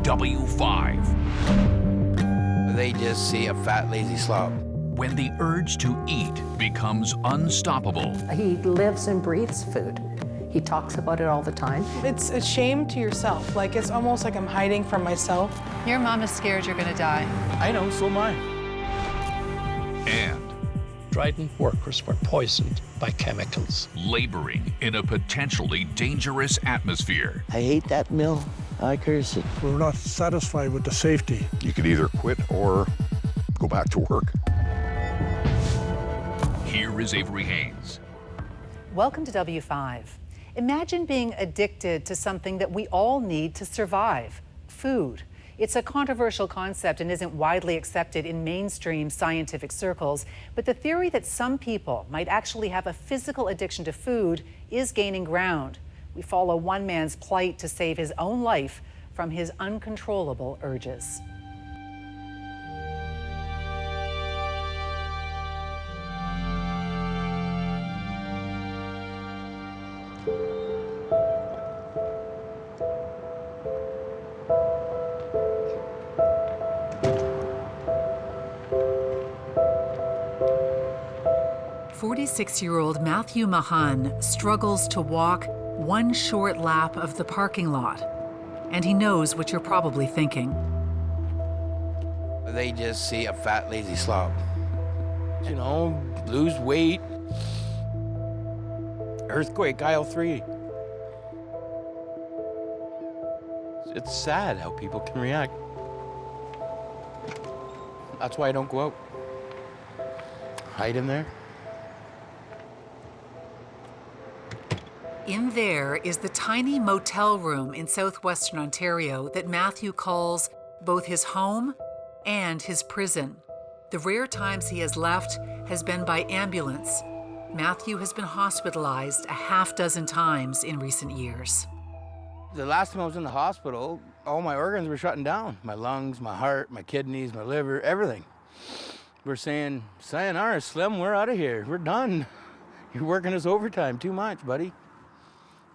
W5. They just see a fat, lazy slob. When the urge to eat becomes unstoppable. He lives and breathes food. He talks about it all the time. It's a shame to yourself. Like, it's almost like I'm hiding from myself. Your mom is scared you're gonna die. I know, so am I. And Dryden workers were poisoned by chemicals. laboring in a potentially dangerous atmosphere. I hate that mill. I curse it. We're not satisfied with the safety. You could either quit or go back to work. Here is Avery Haynes. Welcome to W5. Imagine being addicted to something that we all need to survive, food. It's a controversial concept and isn't widely accepted in mainstream scientific circles, but the theory that some people might actually have a physical addiction to food is gaining ground. We follow one man's plight to save his own life from his uncontrollable urges. "46-year-old Matthew Mahan struggles to walk one short lap of the parking lot. And he knows what you're probably thinking. They just see a fat, lazy slob. You know, lose weight. Earthquake, aisle 3. It's sad how people can react. That's why I don't go out. Hide in there. In there is the tiny motel room in southwestern Ontario that Matthew calls both his home and his prison. The rare times he has left has been by ambulance. Matthew has been hospitalized a half dozen times in recent years. The last time I was in the hospital, all my organs were shutting down. My lungs, my heart, my kidneys, my liver, everything. We're saying, sayonara, Slim, we're out of here. We're done. You're working us overtime too much, buddy.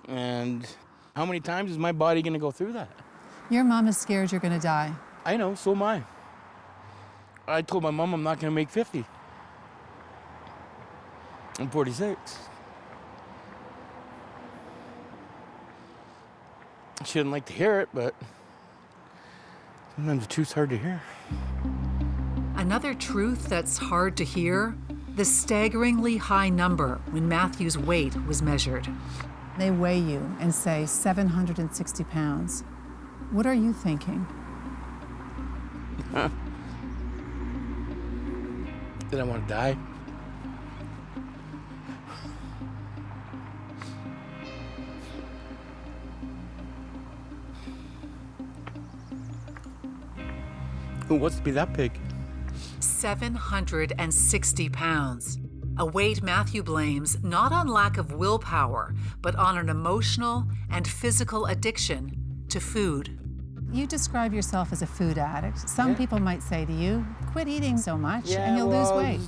And how many times is my body gonna go through that? Your mom is scared you're gonna die. I know, so am I. I told my mom I'm not gonna make 50. I'm 46. She didn't like to hear it, but sometimes the truth's hard to hear. Another truth that's hard to hear, the staggeringly high number when Matthew's weight was measured. They weigh you and say 760 pounds. What are you thinking? Did I want to die? Who wants to be that big? 760 pounds. A weight Matthew blames not on lack of willpower, but on an emotional and physical addiction to food. You describe yourself as a food addict. Some people might say to you, quit eating so much and you'll lose weight.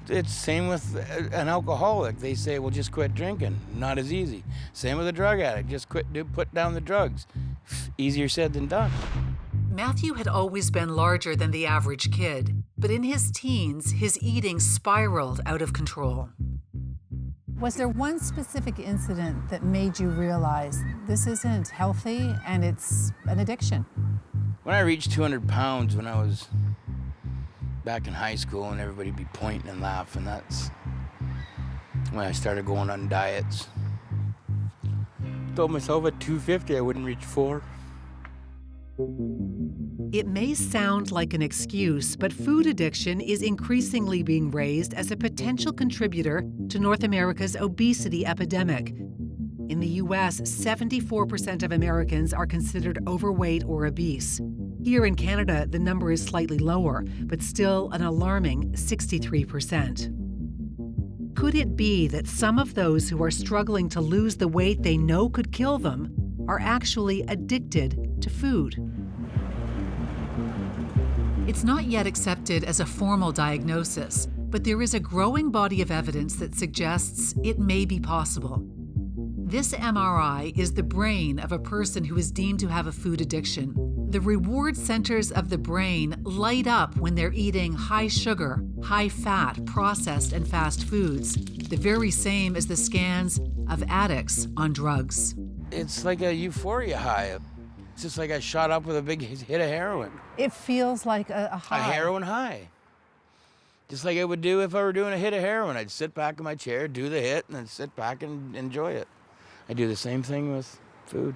It's same with an alcoholic. They say, well, just quit drinking. Not as easy. Same with a drug addict. Just put down the drugs. Easier said than done. Matthew had always been larger than the average kid, but in his teens, his eating spiraled out of control. Was there one specific incident that made you realize this isn't healthy and it's an addiction? When I reached 200 pounds when I was back in high school and everybody'd be pointing and laughing, that's when I started going on diets. Told myself at 250 I wouldn't reach 4. It may sound like an excuse, but food addiction is increasingly being raised as a potential contributor to North America's obesity epidemic. In the U.S., 74% of Americans are considered overweight or obese. Here in Canada, the number is slightly lower, but still an alarming 63%. Could it be that some of those who are struggling to lose the weight they know could kill them are actually addicted to food? It's not yet accepted as a formal diagnosis, but there is a growing body of evidence that suggests it may be possible. This MRI is the brain of a person who is deemed to have a food addiction. The reward centers of the brain light up when they're eating high sugar, high fat, processed and fast foods, the very same as the scans of addicts on drugs. It's like a euphoria high. It's just like I shot up with a big hit of heroin. It feels like a high. A heroin high. Just like I would do if I were doing a hit of heroin. I'd sit back in my chair, do the hit, and then sit back and enjoy it. I do the same thing with food.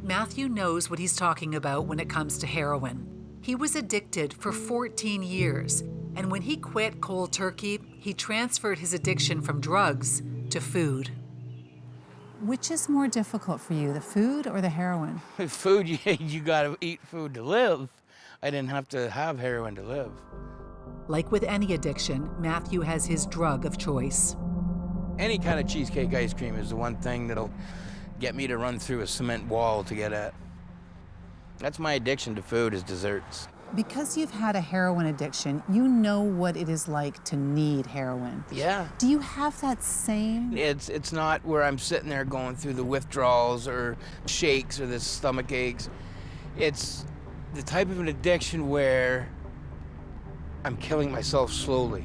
Matthew knows what he's talking about when it comes to heroin. He was addicted for 14 years, and when he quit cold turkey, he transferred his addiction from drugs to food. Which is more difficult for you, the food or the heroin? Food, you gotta eat food to live. I didn't have to have heroin to live. Like with any addiction, Matthew has his drug of choice. Any kind of cheesecake ice cream is the one thing that'll get me to run through a cement wall to get at. That's my addiction to food, is desserts. Because you've had a heroin addiction, you know what it is like to need heroin. Yeah. Do you have that same? It's not where I'm sitting there going through the withdrawals or shakes or the stomach aches. It's the type of an addiction where I'm killing myself slowly.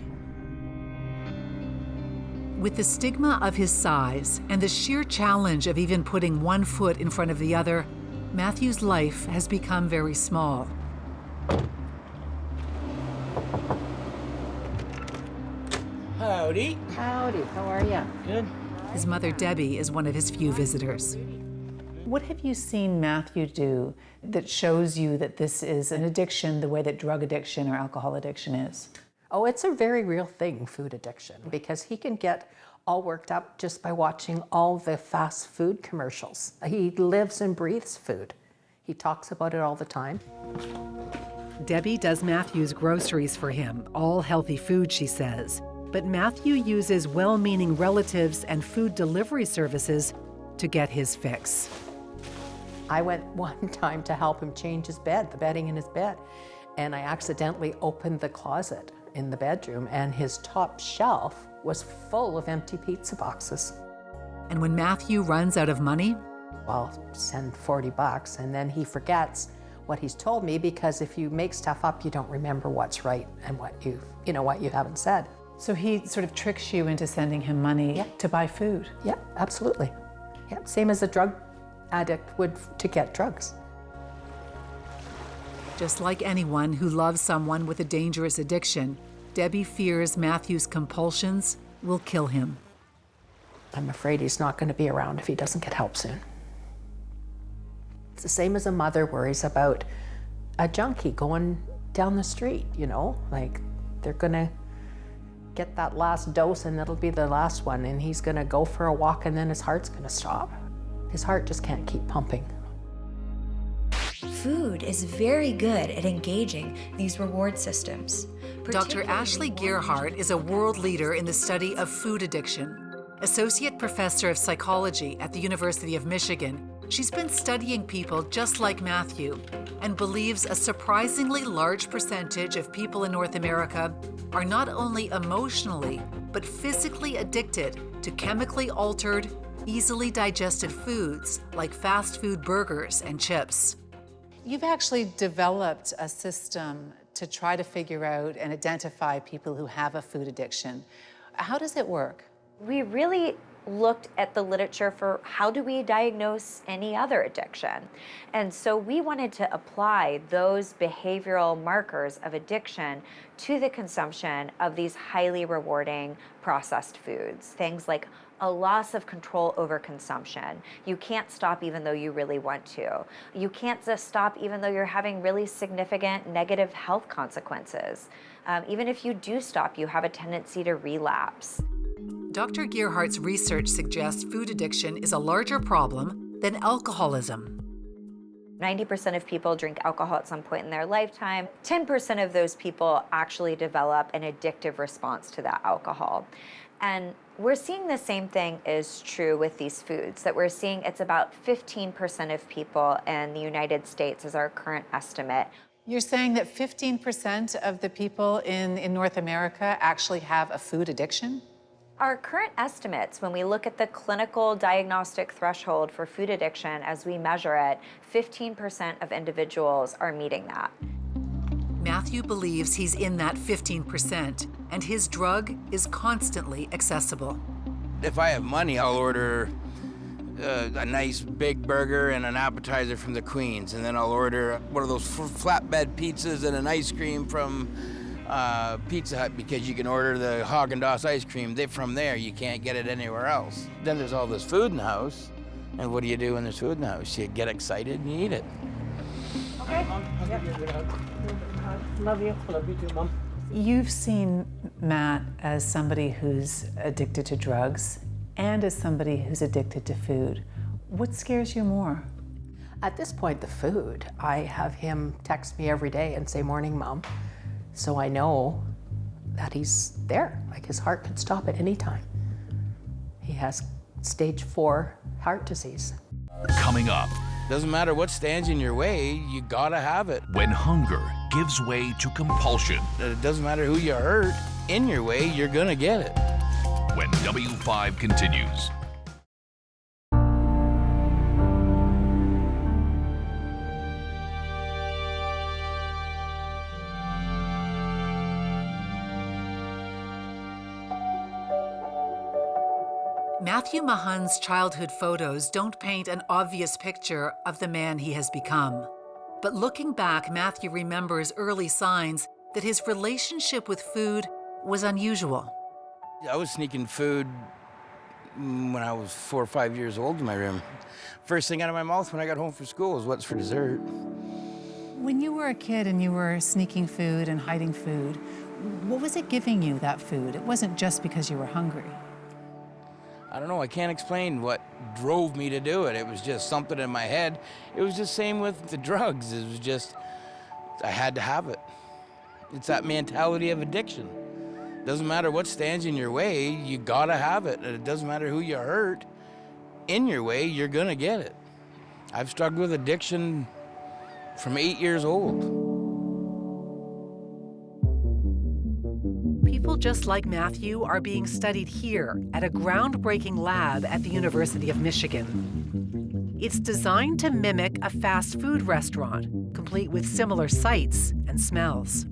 With the stigma of his size and the sheer challenge of even putting one foot in front of the other, Matthew's life has become very small. Howdy. Howdy, how are you? Good. His mother, Debbie, is one of his few visitors. What have you seen Matthew do that shows you that this is an addiction the way that drug addiction or alcohol addiction is? Oh, it's a very real thing, food addiction, because he can get all worked up just by watching all the fast food commercials. He lives and breathes food. He talks about it all the time. Debbie does Matthew's groceries for him, all healthy food, she says. But Matthew uses well-meaning relatives and food delivery services to get his fix. I went one time to help him change his bed, the bedding in his bed, and I accidentally opened the closet in the bedroom, and his top shelf was full of empty pizza boxes. And when Matthew runs out of money, I'll send $40, and then he forgets what he's told me, because if you make stuff up, you don't remember what's right and what you haven't said. So he sort of tricks you into sending him money to buy food? Yeah, absolutely. Yeah, same as a drug addict would to get drugs. just like anyone who loves someone with a dangerous addiction, Debbie fears Matthew's compulsions will kill him. I'm afraid he's not going to be around if he doesn't get help soon. It's the same as a mother worries about a junkie going down the street, you know? Like, they're gonna get that last dose and it'll be the last one, and he's gonna go for a walk and then his heart's gonna stop. His heart just can't keep pumping. Food is very good at engaging these reward systems. Dr. Ashley Gearhart is a world leader in the study of food addiction. Associate Professor of Psychology at the University of Michigan, she's been studying people just like Matthew and believes a surprisingly large percentage of people in North America are not only emotionally, but physically addicted to chemically altered, easily digested foods like fast food burgers and chips. You've actually developed a system to try to figure out and identify people who have a food addiction. How does it work? We really looked at the literature for how do we diagnose any other addiction. And so we wanted to apply those behavioral markers of addiction to the consumption of these highly rewarding processed foods. Things like a loss of control over consumption. You can't stop even though you really want to. You can't just stop even though you're having really significant negative health consequences. Even if you do stop, you have a tendency to relapse. Dr. Gearhart's research suggests food addiction is a larger problem than alcoholism. 90% of people drink alcohol at some point in their lifetime. 10% of those people actually develop an addictive response to that alcohol. And we're seeing the same thing is true with these foods, that we're seeing it's about 15% of people in the United States is our current estimate. You're saying that 15% of the people in North America actually have a food addiction? Our current estimates, when we look at the clinical diagnostic threshold for food addiction as we measure it, 15% of individuals are meeting that. Matthew believes he's in that 15%, and his drug is constantly accessible. If I have money, I'll order a nice big burger and an appetizer from the Queens, and then I'll order one of those flatbed pizzas and an ice cream from Pizza Hut, because you can order the Haagen-Dazs ice cream from there. You can't get it anywhere else. Then there's all this food in the house, and what do you do when there's food in the house? You get excited and you eat it. Okay. Love you. Love you too, Mom. You've seen Matt as somebody who's addicted to drugs and as somebody who's addicted to food. What scares you more? At this point, the food. I have him text me every day and say, "Morning, Mom." So I know that he's there. Like, his heart could stop at any time. He has stage 4 heart disease. Coming up, Doesn't matter what stands in your way, you gotta have it. when hunger gives way to compulsion, It doesn't matter who you hurt, in your way, you're gonna get it. when W5 continues. Matthew Mahon's childhood photos don't paint an obvious picture of the man he has become. But looking back, Matthew remembers early signs that his relationship with food was unusual. I was sneaking food when I was 4 or 5 years old in my room. First thing out of my mouth when I got home from school was what's for dessert. When you were a kid and you were sneaking food and hiding food, what was it giving you, that food? It wasn't just because you were hungry. I don't know, I can't explain what drove me to do it. It was just something in my head. It was just same with the drugs. It was just, I had to have it. It's that mentality of addiction. Doesn't matter what stands in your way, you gotta have it. And it doesn't matter who you hurt, in your way, you're gonna get it. I've struggled with addiction from 8 years old. People just like Matthew are being studied here at a groundbreaking lab at the University of Michigan. It's designed to mimic a fast food restaurant, complete with similar sights and smells.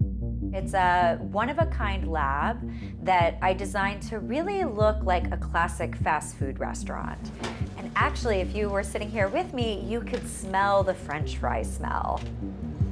It's a one-of-a-kind lab that I designed to really look like a classic fast food restaurant. And actually, if you were sitting here with me, you could smell the French fry smell.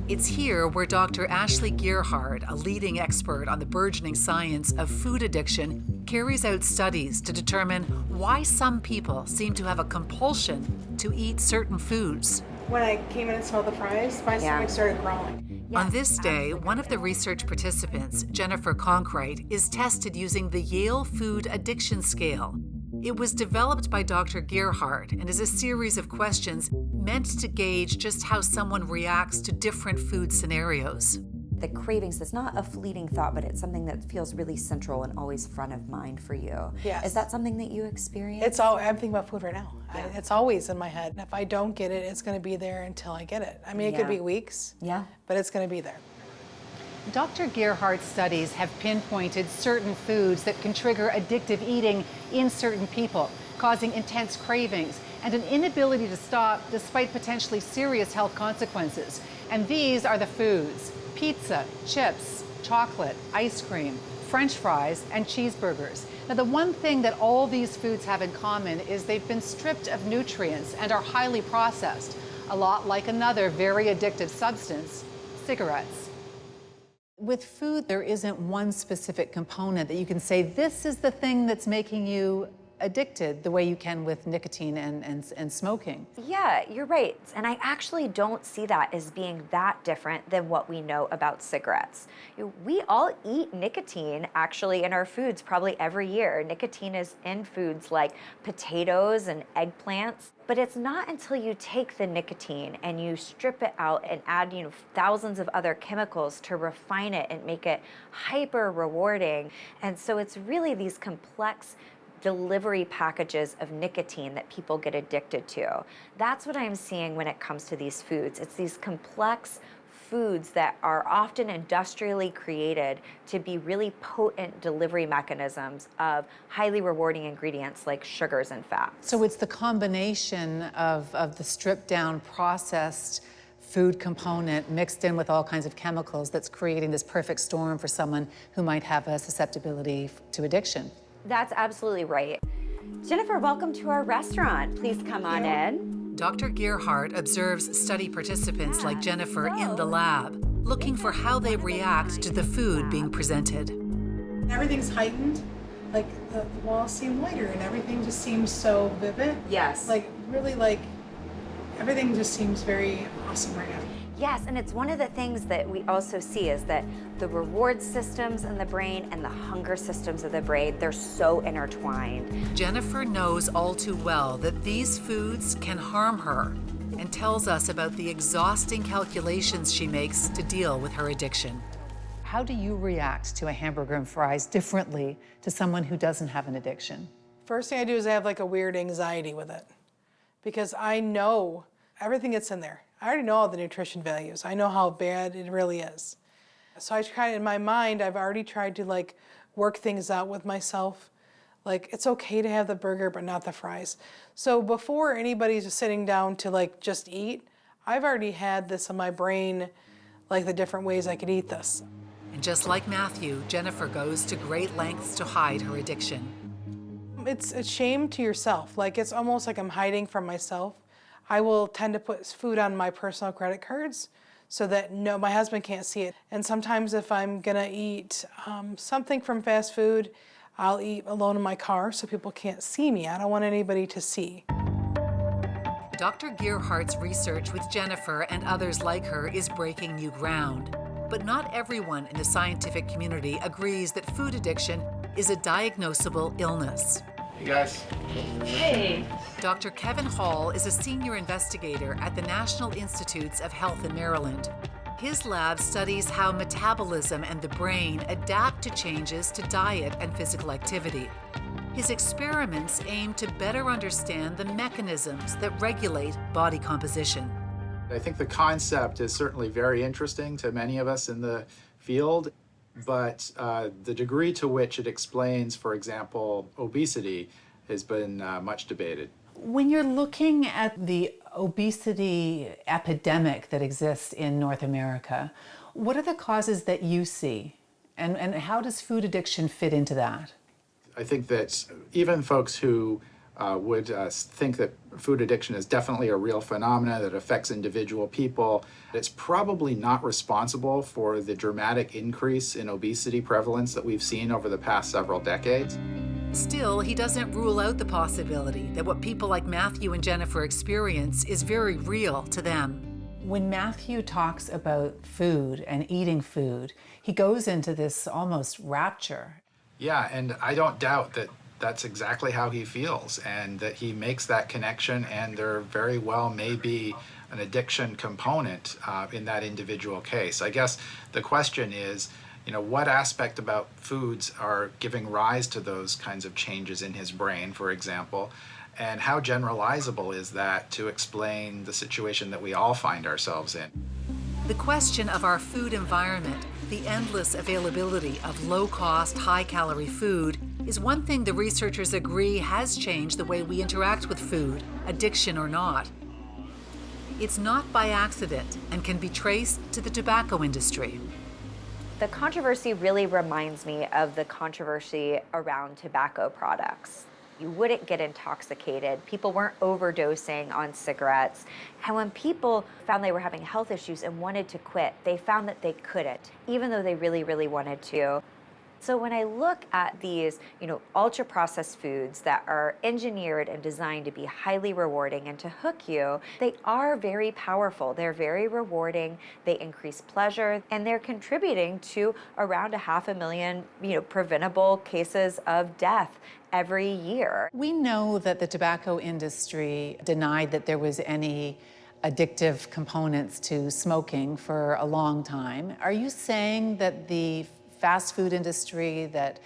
It's here where Dr. Ashley Gearhart, a leading expert on the burgeoning science of food addiction, carries out studies to determine why some people seem to have a compulsion to eat certain foods. When I came in and smelled the fries, my stomach started growling. On this day, one of the research participants, Jennifer Conkright, is tested using the Yale Food Addiction Scale. It was developed by Dr. Gearhart and is a series of questions meant to gauge just how someone reacts to different food scenarios. The cravings, that's not a fleeting thought, but it's something that feels really central and always front of mind for you. Yes. Is that something that you experience? It's all, I'm thinking about food right now. It's always in my head. If I don't get it, it's gonna be there until I get it. I mean, it could be weeks, but it's gonna be there. Dr. Gearhart's studies have pinpointed certain foods that can trigger addictive eating in certain people, causing intense cravings and an inability to stop despite potentially serious health consequences. And these are the foods: pizza, chips, chocolate, ice cream, French fries, and cheeseburgers. Now, the one thing that all these foods have in common is they've been stripped of nutrients and are highly processed, a lot like another very addictive substance, cigarettes. With food, there isn't one specific component that you can say, this is the thing that's making you addicted, the way you can with nicotine and smoking. Yeah, you're right. And I actually don't see that as being that different than what we know about cigarettes. We all eat nicotine actually in our foods probably every year. Nicotine is in foods like potatoes and eggplants. But it's not until you take the nicotine and you strip it out and add, thousands of other chemicals to refine it and make it hyper rewarding. And so it's really these complex delivery packages of nicotine that people get addicted to. That's what I'm seeing when it comes to these foods. It's these complex foods that are often industrially created to be really potent delivery mechanisms of highly rewarding ingredients like sugars and fats. So it's the combination of the stripped down processed food component mixed in with all kinds of chemicals that's creating this perfect storm for someone who might have a susceptibility to addiction. That's absolutely right. Jennifer, welcome to our restaurant. Please come on in. Dr. Gearhart observes study participants like Jennifer in the lab, looking for how they react to the food being presented. Everything's heightened. Like the walls seem lighter and everything just seems so vivid. Yes. Like really like everything just seems very awesome right now. Yes, and it's one of the things that we also see is that the reward systems in the brain and the hunger systems of the brain, they're so intertwined. Jennifer knows all too well that these foods can harm her and tells us about the exhausting calculations she makes to deal with her addiction. How do you react to a hamburger and fries differently to someone who doesn't have an addiction? First thing I do is I have like a weird anxiety with it because I know everything that's in there. I already know all the nutrition values. I know how bad it really is. So I try, in my mind, I've already tried to like work things out with myself. Like it's okay to have the burger, but not the fries. So before anybody's just sitting down to like just eat, I've already had this in my brain, like the different ways I could eat this. And just like Matthew, Jennifer goes to great lengths to hide her addiction. It's a shame to yourself. Like it's almost like I'm hiding from myself. I will tend to put food on my personal credit cards so that no, my husband can't see it. And sometimes if I'm gonna eat something from fast food, I'll eat alone in my car so people can't see me. I don't want anybody to see. Dr. Gearhart's research with Jennifer and others like her is breaking new ground. But not everyone in the scientific community agrees that food addiction is a diagnosable illness. Hey guys. Hey. Dr. Kevin Hall is a senior investigator at the National Institutes of Health in Maryland. His lab studies how metabolism and the brain adapt to changes to diet and physical activity. His experiments aim to better understand the mechanisms that regulate body composition. I think the concept is certainly very interesting to many of us in the field, but the degree to which it explains, for example, obesity has been much debated. When you're looking at the obesity epidemic that exists in North America, what are the causes that you see? And how does food addiction fit into that? I think that even folks who would think that food addiction is definitely a real phenomenon that affects individual people, it's probably not responsible for the dramatic increase in obesity prevalence that we've seen over the past several decades. Still, he doesn't rule out the possibility that what people like Matthew and Jennifer experience is very real to them. When Matthew talks about food and eating food, he goes into this almost rapture. Yeah, and I don't doubt that that's exactly how he feels and that he makes that connection, and there very well may be an addiction component in that individual case. I guess the question is, what aspect about foods are giving rise to those kinds of changes in his brain, for example, and how generalizable is that to explain the situation that we all find ourselves in? The question of our food environment, the endless availability of low-cost, high-calorie food, is one thing the researchers agree has changed the way we interact with food, addiction or not. It's not by accident and can be traced to the tobacco industry. The controversy really reminds me of the controversy around tobacco products. You wouldn't get intoxicated. People weren't overdosing on cigarettes. And when people found they were having health issues and wanted to quit, they found that they couldn't, even though they really, really wanted to. So when I look at these, ultra-processed foods that are engineered and designed to be highly rewarding and to hook you, they are very powerful. They're very rewarding. They increase pleasure, and they're contributing to around 500,000, preventable cases of death every year. We know that the tobacco industry denied that there was any addictive components to smoking for a long time. Are you saying that the fast food industry, that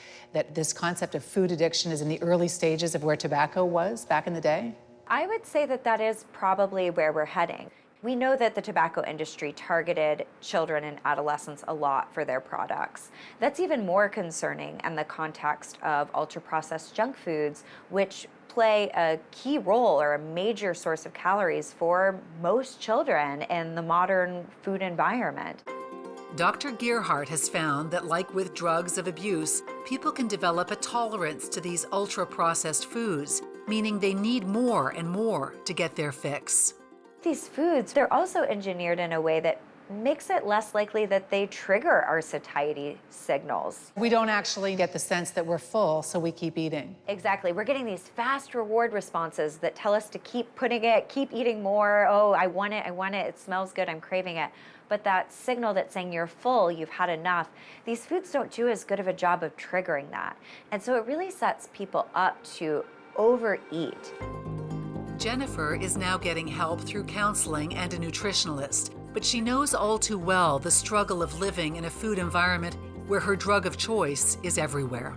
this concept of food addiction is in the early stages of where tobacco was back in the day? I would say that that is probably where we're heading. We know that the tobacco industry targeted children and adolescents a lot for their products. That's even more concerning in the context of ultra-processed junk foods, which play a key role or a major source of calories for most children in the modern food environment. Dr. Gearhart has found that, like with drugs of abuse, people can develop a tolerance to these ultra-processed foods, meaning they need more and more to get their fix. These foods, they're also engineered in a way that makes it less likely that they trigger our satiety signals. We don't actually get the sense that we're full, so we keep eating. Exactly. We're getting these fast reward responses that tell us to keep putting it, keep eating more. Oh, I want it, it smells good, I'm craving it. But that signal that's saying you're full, you've had enough, these foods don't do as good of a job of triggering that. And so it really sets people up to overeat. Jennifer is now getting help through counseling and a nutritionalist, but she knows all too well the struggle of living in a food environment where her drug of choice is everywhere.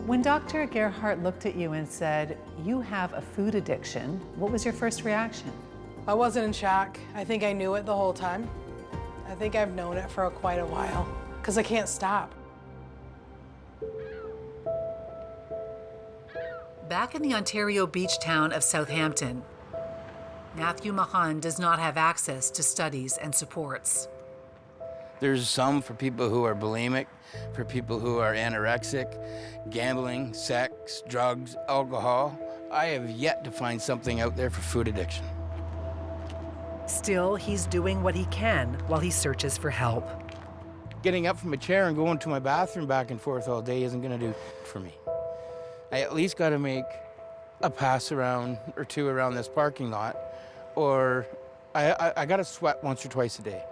When Dr. Gearhart looked at you and said, "You have a food addiction," what was your first reaction? I wasn't in shock. I think I knew it the whole time. I think I've known it for quite a while, because I can't stop. Back in the Ontario beach town of Southampton, Matthew Mahan does not have access to studies and supports. There's some for people who are bulimic, for people who are anorexic, gambling, sex, drugs, alcohol. I have yet to find something out there for food addiction. Still, he's doing what he can while he searches for help. Getting up from a chair and going to my bathroom back and forth all day isn't gonna do for me. I at least gotta make a pass around or two around this parking lot, or I gotta sweat once or twice a day,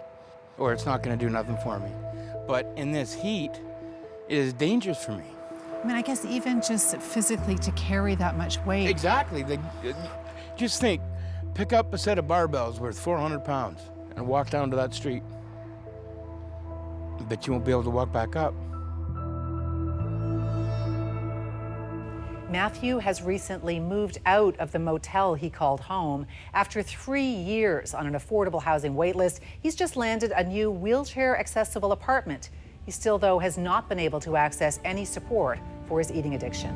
or it's not gonna do nothing for me. But in this heat, it is dangerous for me. I mean, I guess even just physically to carry that much weight. Exactly. Just think, pick up a set of barbells worth 400 pounds and walk down to that street. I bet you won't be able to walk back up. Matthew has recently moved out of the motel he called home. After 3 years on an affordable housing waitlist, he's just landed a new wheelchair-accessible apartment. He still, though, has not been able to access any support for his eating addiction.